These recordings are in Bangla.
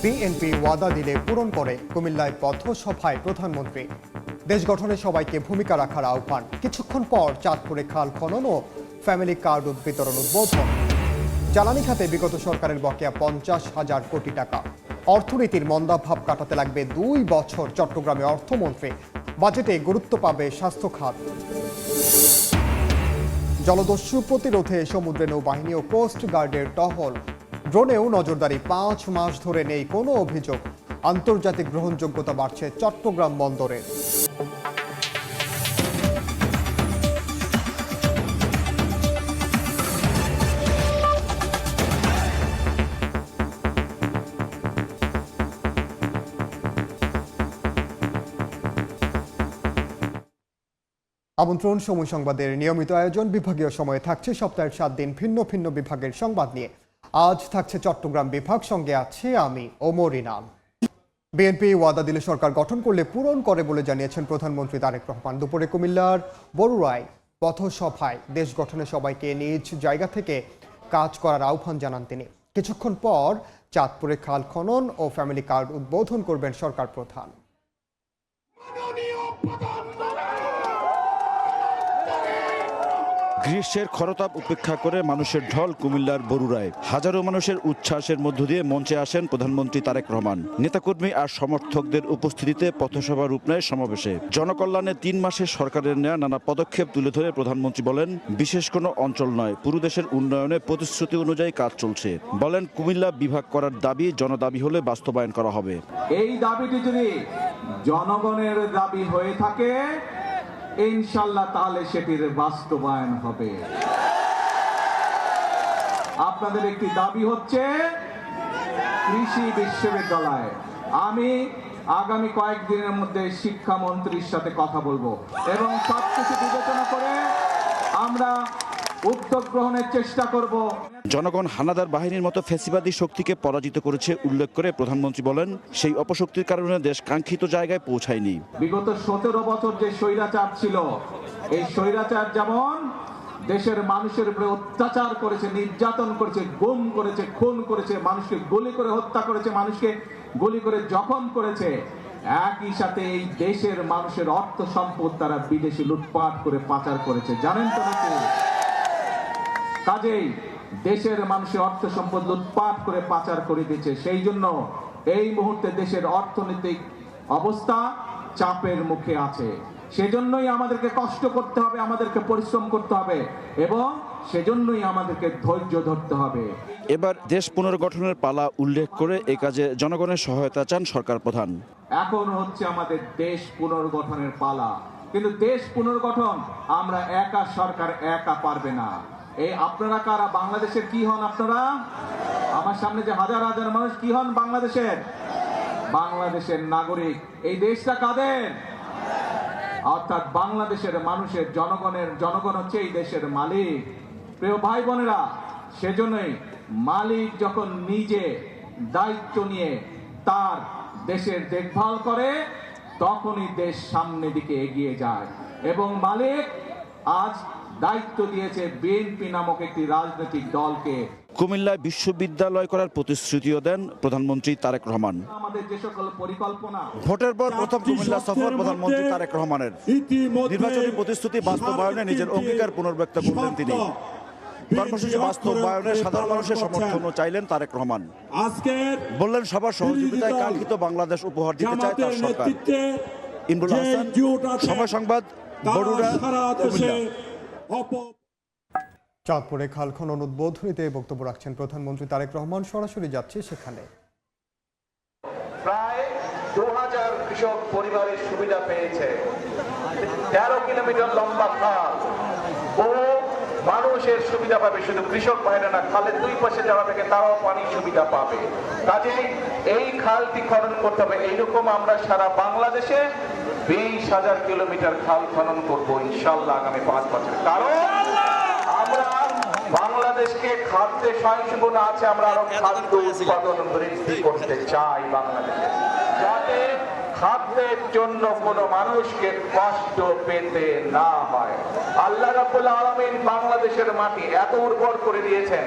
বিএনপি ওয়াদা দিলে পূরণ করে কুমিল্লায় পথসভায় প্রধানমন্ত্রী। দেশ গঠনে সবাইকে ভূমিকা রাখার আহ্বান। কিছুক্ষণ পর চাঁদপুরে খাল খনন ও ফ্যামিলি কার্ড বিতরণ উদ্বোধন। জ্বালানি খাতে বিগত সরকারের বকেয়া 50,000 কোটি টাকা। অর্থনীতির মন্দাভাব কাটাতে লাগবে 2 বছর, চট্টগ্রামে অর্থমন্ত্রী। বাজেটে গুরুত্ব পাবে স্বাস্থ্য খাত। জলদস্যু প্রতিরোধে সমুদ্রে নৌবাহিনী ও কোস্ট গার্ডের টহল। ড্রোনেও নজরদারি, 5 মাস ধরে নেই কোনো অভিযোগ। আন্তর্জাতিক গ্রহণযোগ্যতা বাড়ছে চট্টগ্রাম বন্দরের। আমন্ত্রণ সময় সংবাদের নিয়মিত আয়োজন। বিভাগীয় সময়ে থাকছে সপ্তাহের 7 দিন ভিন্ন ভিন্ন বিভাগের সংবাদ নিয়ে। আজ থাকছে চট্টগ্রাম বিভাগ, সঙ্গে আছে আমি ওমর ইনাম। বিএনপি ওয়াদা দিলে সরকার গঠন করলে পূরণ করে বলে জানিয়েছেন প্রধানমন্ত্রী তারেক রহমান। দুপুরে কুমিল্লার বড়ুয়ায় পথসভায় দেশ গঠনে সবাইকে নিজ জায়গা থেকে কাজ করার আহ্বান জানান তিনি। কিছুক্ষণ পর চাঁদপুরে খাল খনন ও ফ্যামিলি কার্ড উদ্বোধন করবেন সরকার প্রধান। গ্রীষ্মের খরতাপ উপেক্ষা করে মানুষের ঢল কুমিল্লার বরুড়ায়। হাজারো মানুষের উচ্ছ্বাসের মধ্য দিয়ে মঞ্চে আসেন প্রধানমন্ত্রী তারেক রহমান। নেতাকর্মী আর সমর্থকদের উপস্থিতিতে পথসভা রূপ নেয় সমাবেশে। জনকল্যাণে 3 মাসে সরকারের নেয়া নানা পদক্ষেপ তুলে ধরে প্রধানমন্ত্রী বলেন, বিশেষ কোনো অঞ্চল নয়, পুরো দেশের উন্নয়নে প্রতিশ্রুতি অনুযায়ী কাজ চলছে। বলেন, কুমিল্লা বিভাগ করার দাবি জনদাবি হলে বাস্তবায়ন করা হবে। এই দাবিটি যদি জনগণের দাবি হয়ে থাকে, ইনশাআল্লাহ তাহলে সেটির বাস্তবায়ন হবে। আপনাদের একটি দাবি হচ্ছে কৃষি বিশ্ববিদ্যালয়। আমি আগামী কয়েকদিনের মধ্যে শিক্ষামন্ত্রীর সাথে কথা বলবো এবং সবকিছু বিবেচনা করে আমরা উদ্যোগ গ্রহণের চেষ্টা করব। জনগণ হানাদার বাহিনীর মতো ফ্যাসিবাদী শক্তিকে পরাজিত করেছে উল্লেখ করে প্রধানমন্ত্রী বলেন, সেই অপশক্তির কারণে দেশ কাঙ্ক্ষিত জায়গায় পৌঁছায়নি। বিগত 17 বছর যে স্বৈরাচার ছিল, এই স্বৈরাচার যেমন দেশের মানুষের উপরে অত্যাচার করেছে, নির্যাতন করেছে, গুম করেছে, খুন করেছে, মানুষকে গুলি করে হত্যা করেছে, মানুষকে গুলি করে জখম করেছে, একই সাথে এই দেশের মানুষের অর্থ সম্পদ তারা বিদেশে লুটপাট করে পাচার করেছে। জানেন তো নাকি? কাজেই দেশের মানুষের অর্থ সম্পদ লুটপাট করে পাচার করে দিয়েছে। সেই জন্য এই মুহূর্তে দেশের অর্থনৈতিক অবস্থা চাপের মুখে আছে। সেজন্যই আমাদেরকে কষ্ট করতে হবে, আমাদেরকে পরিশ্রম করতে হবে এবং সেজন্যই আমাদেরকে ধৈর্য ধরতে হবে। এবার দেশ পুনর্গঠনের পালা উল্লেখ করে এই কাজে জনগণের সহায়তা চান সরকার প্রধান। এখন হচ্ছে আমাদের দেশ পুনর্গঠনের পালা, কিন্তু দেশ পুনর্গঠন আমরা একা, সরকার একা পারবে না। এই আপনারা কারা? বাংলাদেশের কি হন আপনারা? আমার সামনে যে হাজার হাজার মানুষ কি হন? বাংলাদেশের নাগরিক। এই দেশটা কাদের? অর্থাৎ বাংলাদেশের মানুষের, জনগণ হচ্ছে এই দেশের মালিক। প্রিয় ভাই বোনেরা, সেজন্যই মালিক যখন নিজে দায়িত্ব নিয়ে তার দেশের দেখভাল করে, তখনই দেশ সামনের দিকে এগিয়ে যায়। এবং মালিক আজ দায়িত্ব দিয়েছে বিএনপি নামক একটি রাজনৈতিক দলকে। কুমিল্লায় বিশ্ববিদ্যালয় করার প্রতিশ্রুতিও দেন প্রধানমন্ত্রী তারেক রহমান। আমাদের যে সকল পরিকল্পনা, ভোটের পর প্রথম কুমিল্লা সফর প্রধানমন্ত্রী তারেক রহমানের। নির্বাচনী প্রতিশ্রুতি বাস্তবায়নে নিজের অঙ্গীকার পুনর্ব্যক্ত করলেন তিনি। কর্মসূচি বাস্তবায়নে সাধারণ মানুষের সমর্থনও চাইলেন তারেক রহমান। বললেন, সবার সহযোগিতায় কাঙ্ক্ষিত বাংলাদেশ উপহার দিতে চায় তার সরকার। ইমরুল হাসান, সময় সংবাদ, বরুড়া, কুমিল্লা। চাঁদপুরে খাল খনন উদ্বোধনীতে বক্তব্য রাখছেন প্রধানমন্ত্রী তারেক রহমান। সরাসরি যাচ্ছে সেখানে। প্রায় 2000 কৃষক পরিবারের সুবিধা পেয়েছে। 13 কিলোমিটার লম্বা খাল ও মানুষের সুবিধা পাবে। শুধু কৃষক ভাইরা না, খালের 2 পাশে যারা থেকে তারাও পানির সুবিধা পাবে। কাজেই এই খালটি খনন করতে হবে। এইরকম আমরা সারা বাংলাদেশে 20,000 কিলোমিটার খাল খনন করবো ইনশাল্লাহ আগামী 5 বছর। কারণ আমরা বাংলাদেশকে খাদ্যে স্বয়ংসম্পূর্ণ আছে, আমরা আরো খাদ্য উৎপাদন বৃদ্ধি করতে চাই বাংলাদেশে, যাতে খাদ্যের জন্য কোনো মানুষকে কষ্ট পেতে না হয়। আল্লাহ রাব্বুল আলামিন বাংলাদেশের মাটি এত উর্বর করে দিয়েছেন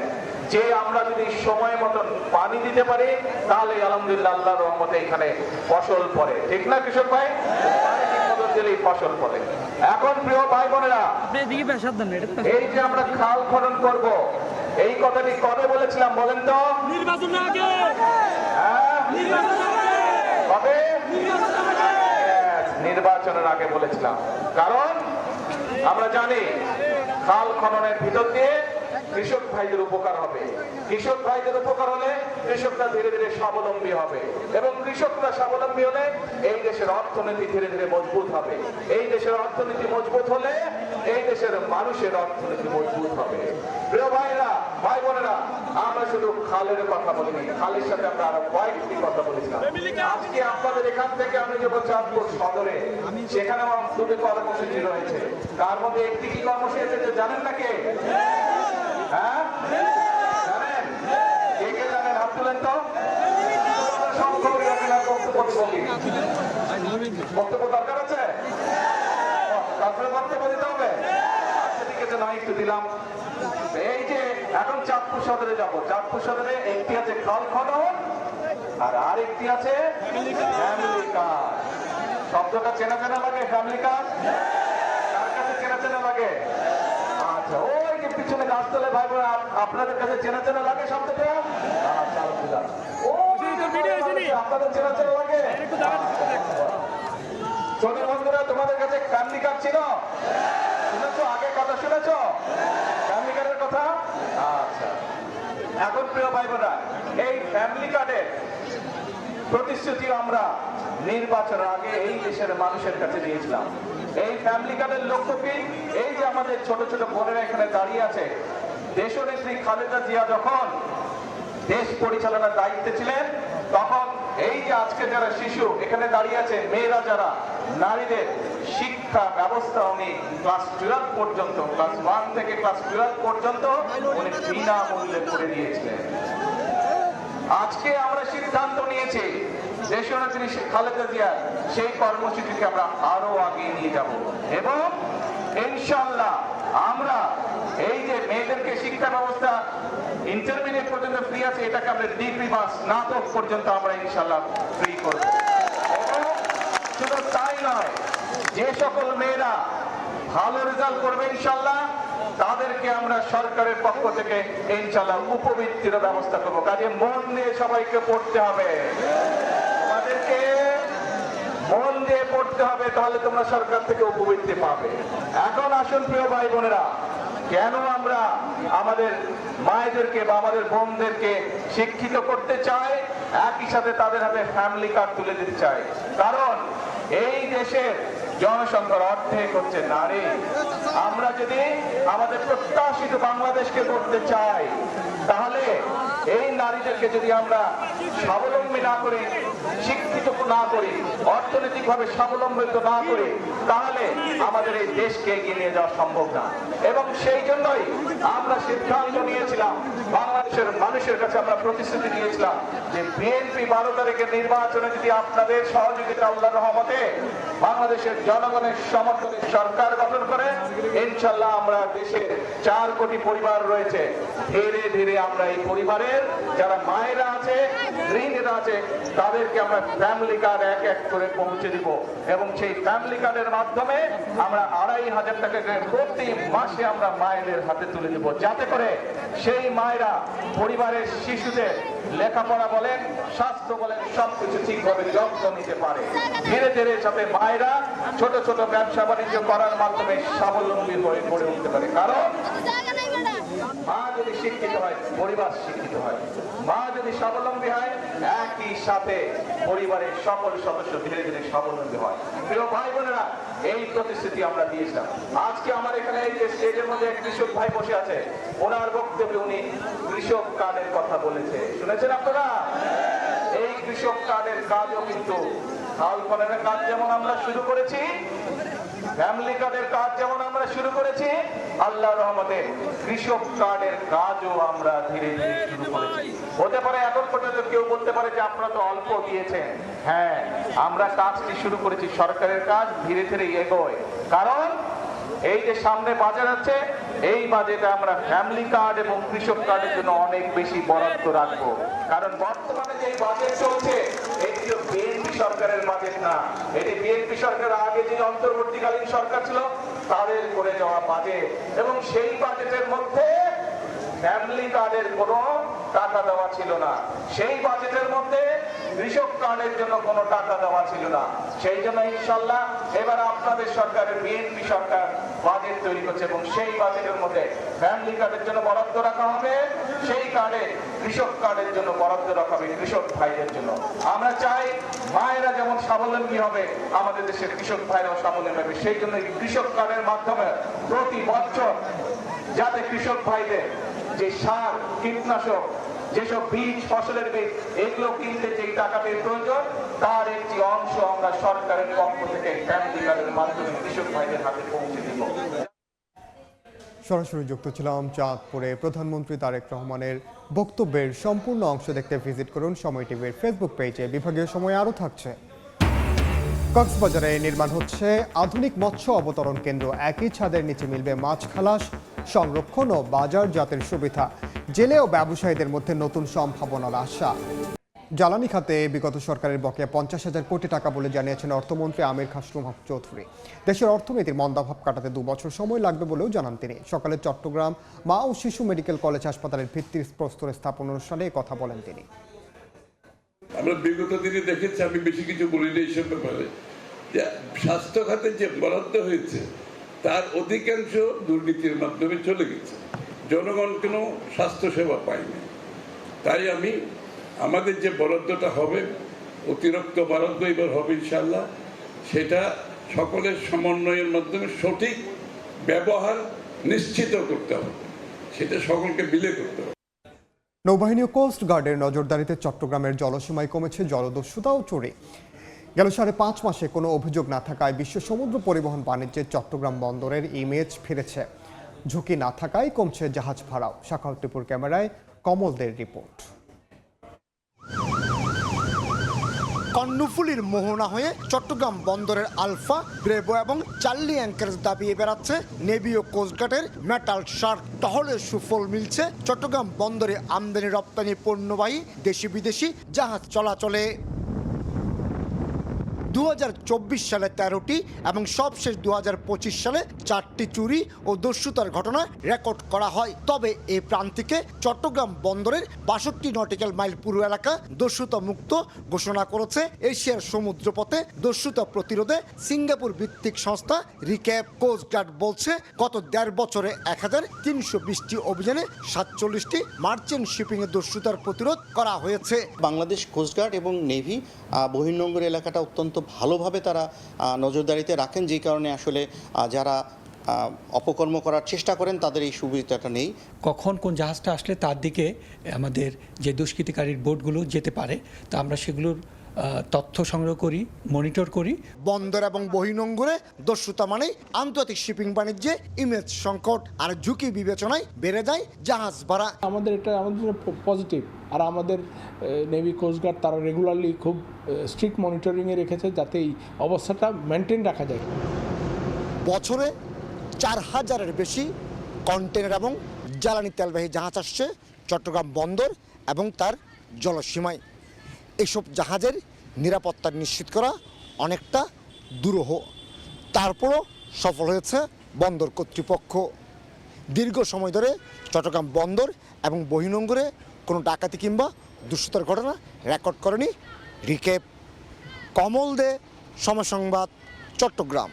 যে আমরা যদি সময় মতন পানি দিতে পারি তাহলে আলহামদুলিল্লাহ আল্লাহর রহমতে এখানে ফসল পড়ে, ঠিক না কৃষক ভাই? পানি ঠিক মতন দিলেই ফসল পড়ে। এখন প্রিয় ভাই বোনেরা, এই যে আমরা খাল খনন করব, এই কথাটি কবে বলেছিলাম বলেন তো? নির্বাচনের আগে। হ্যাঁ? নির্বাচনের আগে। কবে? নির্বাচনের আগে। Yes, নির্বাচনের আগে বলেছিলাম। কারণ আমরা জানি খাল খননের ভিতর দিয়ে কৃষক ভাইদের উপকার হবে। কৃষক ভাইদের উপকার হলে কৃষকরা ধীরে ধীরে স্বাবলম্বী হবে, এবং কৃষকরা স্বাবলম্বী হলে এই দেশের অর্থনীতি ধীরে ধীরে মজবুত হবে। এই দেশের অর্থনীতি মজবুত হলে এই দেশের মানুষের অর্থনীতি মজবুত হবে। প্রিয় ভাইরা, ভাই বোনেরা, আমরা শুধু খালের কথা বলিনি, খালের সাথে আমরা আরো কয়েকটি কথা বলেছিলাম। আজকে আপনাদের এখান থেকে আমি যখন চাঁদপুর সদরে, সেখানে আমার দুটি কর্মসূচি রয়েছে। তার মধ্যে একটি কি কর্মসূচি আছে জানেন নাকি? হ্যাঁ জানেন? কে কে জানেন? হাত তুলেন তো। সংখ্যক রাখেন আর বক্তব্য বলি। বক্তব্য দরকার আছে? তারপরে বক্তব্য দিতে হবে। আচ্ছা ঠিক আছে, না একটু দিলাম। এই যে এখন চাঁদপুর সদরে যাব, চাঁদপুর সদরে একটি আছে খাল খনন আর আরেকটি আছে ফ্যামিলি কার্ড। শব্দটা চেনা চেনা লাগে? ফ্যামিলি কার্ড কার কাছে চেনা চেনা লাগে? আচ্ছা, ওই যে পিছনে গাছতলে ভাই বোন, আপনাদের কাছে চেনা চেনা লাগে শব্দটা? আচ্ছা, আপনাদের চেনা চেনা লাগে? ছোট বন্ধুরা, তোমাদের কাছে ফ্যামিলি কার্ড ছিল? শুনেছো? আগে কথা শুনেছো ফ্যামিলি কার্ডের কথা? আচ্ছা, এখন প্রিয় ভাই বোনরা, এই ফ্যামিলি কার্ডের প্রতিশ্রুতি আমরা নির্বাচনের আগে এই দেশের মানুষের কাছে দিয়েছিলাম। এই ফ্যামিলি কার্ডের লক্ষ্য কি? এই যে আমাদের ছোট ছোট বোনেরা এখানে দাঁড়িয়ে আছে, দেশনেত্রী খালেদা জিয়া যখন দেশ পরিচালনার দায়িত্বে ছিলেন, তখন এই যে আজকে যারা শিশু এখানে দাঁড়িয়ে আছে, মেয়েরা যারা, নারীদের শিক্ষা ব্যবস্থা উনি ক্লাস 12 পর্যন্ত, ক্লাস 1 থেকে ক্লাস 12 পর্যন্ত উনি বিনামূল্যে করে দিয়েছিলেন। আজকে আমরা সিদ্ধান্ত নিয়েছি দেশনেত্রী খালেদা জিয়া সেই কর্মসূচিকে আমরা আরো আগিয়ে নিয়ে যাব, এবং ইনশাআল্লাহ আমরা এই যে মেয়েদেরকে শিক্ষা ব্যবস্থা ইন্টারমিডিয়েট পর্যন্ত ফ্রি আছে, এটাকে আমরা ডিগ্রি বা স্নাতক পর্যন্ত আমরা ইনশাআল্লাহ ফ্রি করব। এবং শুধু তাই নয়, যে সকল মেয়েরা ভালো রেজাল্ট করবে ইনশাআল্লাহ, তাদেরকে আমরা সরকারের পক্ষ থেকে ইনশাআল্লাহ উপবৃত্তির ব্যবস্থা করবো। কাজে মন দিয়ে সবাইকে পড়তে হবে, তোমাদেরকে মন দিয়ে পড়তে হবে, তাহলে তোমরা সরকার থেকে উপবৃত্তি পাবে। এখন আসুন প্রিয় ভাই বোনেরা, কেন আমরা আমাদের মায়েদেরকে বা আমাদের বোনদেরকে শিক্ষিত করতে চাই, একই সাথে তাদের হাতে ফ্যামিলি কার্ড তুলে দিতে চাই? কারণ এই দেশের জনসংখ্যার অর্ধেক হচ্ছে নারী। আমরা যদি আমাদের প্রত্যাশিত বাংলাদেশকে করতে চাই, তাহলে এই নারীদেরকে যদি আমরা স্বাবলম্বী না করি, শিক্ষিত না করি, অর্থনৈতিকভাবে স্বাবলম্বিত না করি, তাহলে আমাদের এই দেশকে এগিয়ে নিয়ে যাওয়া সম্ভব না। এবং সেই জন্যই আমরা সিদ্ধান্ত নিয়েছিলাম, বাংলাদেশের মানুষের কাছে আমরা প্রতিশ্রুতি দিয়েছিলাম যে বিএনপি 12 তারিখের নির্বাচনে যদি আপনাদের সহযোগিতা আল্লাহর রহমতে বাংলাদেশের জনগণের সমর্থনে সরকার গঠন করে, ইনশাআল্লাহ আমরা দেশের 4 কোটি পরিবার রয়েছে, ধীরে ধীরে আমরা এই পরিবারের যারা মায়েরা আছে, গৃহিণীরা আছে, তাদেরকে আমরা ফ্যামিলি কার্ড এক এক করে পৌঁছে দিব, এবং সেই ফ্যামিলি কার্ডের মাধ্যমে আমরা 2,500 টাকা করে প্রতি মাসে আমরা মায়েদের হাতে তুলে দেব, যাতে করে সেই মায়েরা পরিবারের শিশুদের লেখাপড়া বলেন, স্বাস্থ্য বলেন, সবকিছু ঠিকভাবে যত্ন নিতে পারে। ধীরে ধীরে যাতে মায়েরা ছোট ছোট ব্যবসা বাণিজ্য করার মাধ্যমে স্বাবলম্বী হয়ে গড়ে উঠতে পারে। কারণ মা যদি শিক্ষিত হয়, পরিবার শিক্ষিত হয়। মা যদি স্বাবলম্বী হয়, একই সাথে পরিবারের সকল সদস্য ধীরে ধীরে স্বাবলম্বী হয়। প্রিয় ভাই বোনেরা, এই প্রতিশ্রুতি আমরা দিয়েছিলাম। আজকে আমার এখানে এই যে স্টেজের মধ্যে এক কৃষক ভাই বসে আছে, ওনার বক্তব্যে উনি কৃষক কার্ডের কথা বলেছে, শুনেছেন আপনারা? এই কৃষক কার্ডের কাজও কিন্তু খাল খননের কাজ যেমন আমরা শুরু করেছি, ফ্যামিলি কার্ডের কাজ যেমন আমরা শুরু করেছি, আল্লাহর রহমতে কৃষক কার্ডের কাজও আমরা ধীরে ধীরে শুরু করেছি। হতে পারে এখন পর্যন্ত কেউ বলতে পারে যে আপনারা তো অল্প দিয়েছেন। হ্যাঁ, আমরা কাজটি শুরু করেছি, সরকারের কাজ ধীরে ধীরে এগোয়। কারণ এই যে সামনে বাজেট আছে, এই বাজেটে আমরা ফ্যামিলি কার্ড এবং কৃষক কার্ডের জন্য অনেক বেশি বরাদ্দ রাখবো। কারণ বর্তমানে যে বাজেট চলছে এটি বিএনপি সরকারের বাজেট না, এটি বিএনপি সরকারের আগে যে অন্তর্বর্তীকালীন সরকার ছিল তাদের করে যাওয়া বাজেট, এবং সেই বাজেটের মধ্যে ফ্যামিলি কার্ডের কোনো টাকা দেওয়া ছিল না, সেই বাজেটের মধ্যে কৃষক কার্ডের জন্য কোনো টাকা দেওয়া ছিল না। সেই জন্য ইনশাল্লাহ এবার আপনাদের সরকারের বিএনপি সরকার বাজেট তৈরি করছে এবং সেই বাজেটের মধ্যে ফ্যামিলি কার্ডের জন্য বরাদ্দ রাখা হবে, সেই কার্ডে কৃষক কার্ডের জন্য বরাদ্দ রাখা হবে কৃষক ভাইদের জন্য। আমরা চাই মায়েরা যেমন স্বাবলম্বী হবে, আমাদের দেশের কৃষক ভাইরাও স্বাবলম্বী হবে। সেই জন্য কৃষক কার্ডের মাধ্যমে প্রতি বছর যাতে কৃষক ভাইদের যে সার, কীটনাশক, যেসব বীজ, ফসলের বীজ এগুলো কিনতে যে টাকাটির প্রয়োজন তার একটি অংশ আমরা সরকারের পক্ষ থেকে ফ্যামিলি কার্ডের মাধ্যমে কৃষক ভাইদের হাতে পৌঁছে দিব। সরাসরি যুক্ত ছিলাম চাঁদপুরে। প্রধানমন্ত্রী তারেক রহমানের বক্তব্যের সম্পূর্ণ অংশ দেখতে ভিজিট করুন সময় টিভির ফেসবুক পেজে। বিভাগীয় সময় আরও থাকছে। কক্সবাজারে নির্মাণ হচ্ছে আধুনিক মৎস্য অবতরণ কেন্দ্র। একই ছাদের নিচে মিলবে মাছ খালাস, সংরক্ষণ ও বাজারজাতের সুবিধা। জেলে ও ব্যবসায়ীদের মধ্যে নতুন সম্ভাবনার আশা। জ্বালানি খাতে বিগত সরকারের বকেয়া 50,000 কোটি টাকা বলে জানিয়েছেন অর্থমন্ত্রী আমির খাসরুম হক চৌধুরী। দেশের অর্থনীতির মন্দাভাব কাটাতে 2 বছর সময় লাগবে বলেও জানান তিনি। সকালে চট্টগ্রাম মা ও শিশু মেডিকেল কলেজ হাসপাতালের ভিত্তিপ্রস্তর স্থাপন অনুষ্ঠানে কথা বলেন তিনি। আমরা বিগত দিনে দেখেছি, আমি বেশি কিছু বলি না এইসব ব্যাপারে, যে স্বাস্থ্য খাতে যে বরাদ্দ হয়েছে তার অধিকাংশ দুর্নীতির মাধ্যমে চলে গেছে, জনগণ কোনো স্বাস্থ্য সেবা পায়নি। তাই আমাদের যে বরাদ্দটা হবে, অতিরিক্ত বরাদ্দ এবার হবে ইনশাল্লাহ, সেটা সকলের সমন্বয়ের মাধ্যমে সঠিক ব্যবহার নিশ্চিত করতে হবে, সেটা সকলকে মিলে করতে হবে। নৌবাহিনী ও কোস্ট গার্ডের নজরদারিতে চট্টগ্রামের জলসীমায় কমেছে জলদস্যুতা ও চুরি। গেল 5.5 মাসে কোনো অভিযোগ না থাকায় বিশ্ব সমুদ্র পরিবহন বাণিজ্যে চট্টগ্রাম বন্দরের ইমেজ ফিরেছে। ঝুঁকি না থাকায় কমছে জাহাজ ভাড়াও। শাখাউদ্দিপুর ক্যামেরায় কমলদের রিপোর্ট। কর্ণফুলীর মোহনা হয়ে চট্টগ্রাম বন্দরের আলফা, ব্রেভো এবং চার্লি অ্যাঙ্কারেজ দাবিয়ে বেড়াচ্ছে নেভি ও কোস্টগার্ডের মেটাল শার্ক। টহলের সুফল মিলছে চট্টগ্রাম বন্দরে আমদানি রপ্তানি পণ্যবাহী দেশি বিদেশি জাহাজ চলাচলে। 2024 সালে 13টি এবং সবশেষ 2025 সালে 4টি চুরি ও দস্যুতার ঘটনা রেকর্ড করা হয়। তবে এই প্রান্তিকে চট্টগ্রাম বন্দরের 62 নটিক্যাল মাইল পুরো এলাকা দস্যুতা মুক্ত ঘোষণা করেছে এশিয়ার সমুদ্রপথে দস্যুতা প্রতিরোধে সিঙ্গাপুর ভিত্তিক সংস্থা রিক্যাপ। কোস্টগার্ড বলছে গত 1.5 বছরে 1320টি অভিযানে 47টি মার্চেন্ট শিপিংয়ে দস্যুতার প্রতিরোধ করা হয়েছে। বাংলাদেশ কোস্টগার্ড এবং নেভি বহির্নোঙর এলাকাটা অত্যন্ত ভালোভাবে তারা নজরদারিতে রাখেন, যে কারণে আসলে যারা অপকর্ম করার চেষ্টা করেন তাদের এই সুবিধাটা নেই। কখন কোন জাহাজটা আসলে তার দিকে আমাদের যে দুষ্কৃতিকারীর বোটগুলো যেতে পারে, তা আমরা সেগুলোর তথ্য সংগ্রহ করি, মনিটর করি। বন্দর এবং বহির্নোঙরে দস্যুতা মানেই আন্তর্জাতিক শিপিং বাণিজ্যে ইমেজ সংকট আর ঝুঁকি বিবেচনায় বেড়ে যায় জাহাজ ভাড়া। আমাদের পজিটিভ, আর আমাদের নেভি কোস্টগার্ড তারা রেগুলারলি খুব স্ট্রিক্ট মনিটরিংয়ে রেখেছে যাতে এই অবস্থাটা মেনটেন রাখা যায়। বছরে 4000-এর বেশি কন্টেনার এবং জ্বালানি তেলবাহী জাহাজ আসছে চট্টগ্রাম বন্দর এবং তার জলসীমায়। এসব জাহাজের নিরাপত্তা নিশ্চিত করা অনেকটা দুরূহ, তারপরও সফল হয়েছে বন্দর কর্তৃপক্ষ। দীর্ঘ সময় ধরে চট্টগ্রাম বন্দর এবং বহির্নোঙরে কোনো ডাকাতি কিংবা দুষ্কৃতার ঘটনা রেকর্ড করেনি রিক্যাপ। কমল দে, সময় সংবাদ, চট্টগ্রাম।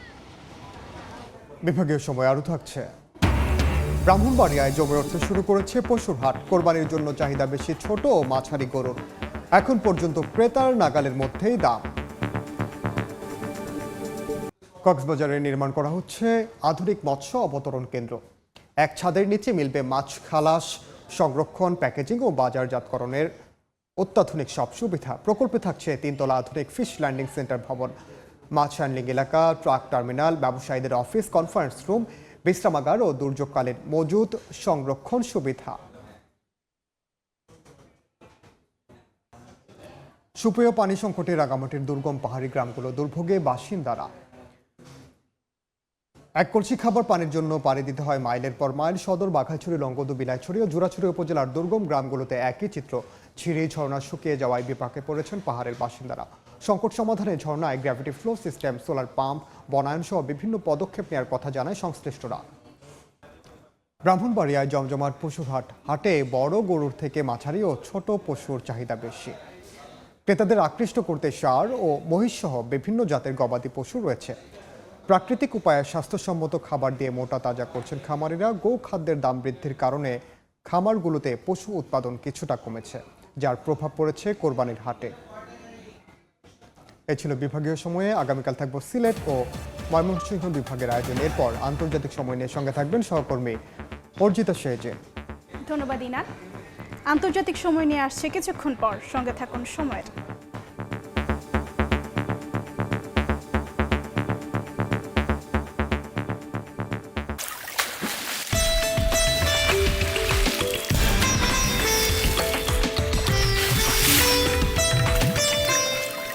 বিভাগীয় সময় আরও থাকছে। ব্রাহ্মণবাড়িয়ায় জমে উঠতে শুরু করেছে পশুর হাট। কোরবানির জন্য চাহিদা বেশি ছোট ও মাঝারি গরুর। এখন পর্যন্ত ক্রেতার নাগালের মধ্যেই দাম। কক্সবাজারে নির্মাণ করা হচ্ছে আধুনিক মৎস্য অবতরণ কেন্দ্র। এক ছাদের নিচে মিলবে মাছ খালাস, সংরক্ষণ, প্যাকেজিং ও বাজারজাতকরণের অত্যাধুনিক সব সুবিধা। প্রকল্পে থাকছে 3 তলা আধুনিক ফিশ ল্যান্ডিং সেন্টার ভবন, মাছ হ্যান্ডলিং এলাকা, ট্রাক টার্মিনাল, ব্যবসায়ীদের অফিস, কনফারেন্স রুম, বিশ্রামাগার ও দুর্যোগকালীন মজুদ সংরক্ষণ সুবিধা। সুপেয় পানি সংকটে রাঙামাটির দুর্গম পাহাড়ি গ্রামগুলো দুর্ভোগে বাসিন্দারা। এক কলসি খাবার পানির জন্য পাড়ি দিতে হয় মাইলের পর মাইল। সদর, বাঘাইছড়ি, লংগদু, বিলাইছড়ি ও জোড়াছড়ি উপজেলার দুর্গম গ্রামগুলোতে একই চিত্র। ঝিরি ঝর্ণা শুকিয়ে যাওয়ায় বিপাকে পড়েছেন পাহাড়ের বাসিন্দারা। সংকট সমাধানে ঝর্ণায় gravity flow system, solar pump, বনায়ন সহ বিভিন্ন পদক্ষেপ নেওয়ার কথা জানায় সংশ্লিষ্টরা। ব্রাহ্মণবাড়িয়ায় জমজমাট পশুর হাটে বড় গরুর থেকে মাঝারি ও ছোট পশুর চাহিদা বেশি। ক্রেতাদের আকৃষ্ট করতে ষাঁড় ও মহিষ সহ বিভিন্ন জাতের গবাদি পশু রয়েছে। প্রাকৃতিক উপায়ে স্বাস্থ্যসম্মত খাবার দিয়ে মোটা তাজা করছেন খামারিরা। গো খাদ্যের দাম বৃদ্ধির কারণে খামারগুলোতে পশু উৎপাদন কিছুটা কমেছে, যার প্রভাব পড়েছে কোরবানির হাটে। এ ছিল বিভাগীয় সময়ে। আগামীকাল থাকবো সিলেট ও ময়মনসিংহ বিভাগের আয়োজন। এরপর আন্তর্জাতিক সময় নিয়ে সঙ্গে থাকবেন সহকর্মী অর্জিতা শেজে। ধন্যবাদ ইনান। আন্তর্জাতিক সময় নিয়ে আসছে কিছুক্ষণ পর, সঙ্গে থাকুন সময়ের।